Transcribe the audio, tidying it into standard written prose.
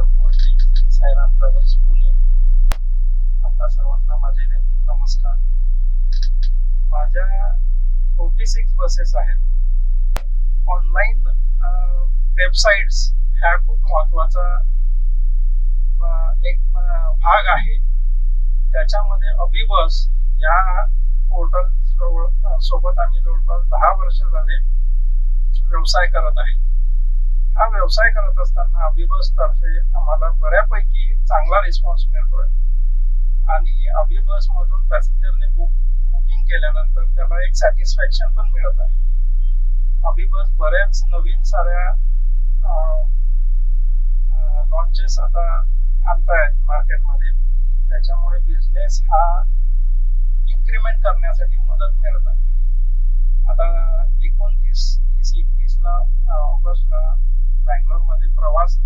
ऋषभ कोळी, Shri Sairam travels Pune. आपल्या सर्वांना माझे नमस्कार. माझ्या 46 बसेस आहेत. ऑनलाईन वेबसाईट्स ह्या खूप महत्वाचा एक भाग आहे. त्याच्यामध्ये अभिबस या पोर्टल सोबत आम्ही जवळपास 10 वर्ष झाले व्यवसाय करत आहे. हा व्यवसाय करत असताना अभिबस तर्फे आम्हाला बऱ्यापैकी चांगला रिस्पॉन्स मिळतोय आणि अभिबस मधून पॅसेंजरने बुकिंग केल्यानंतर त्याला एक सॅटिस्फॅक्शन पण मिळत आहे. अभिबस बऱ्याच नवीन साऱ्या लॉन्चेस आता आणतायत मार्केटमध्ये. त्याच्यामुळे बिझनेस हा इन्क्रीमेंट करण्यासाठी मदत मिळत आहे. आता 29, 30, 31 ऑगस्टला बँगलोरमध्ये प्रवास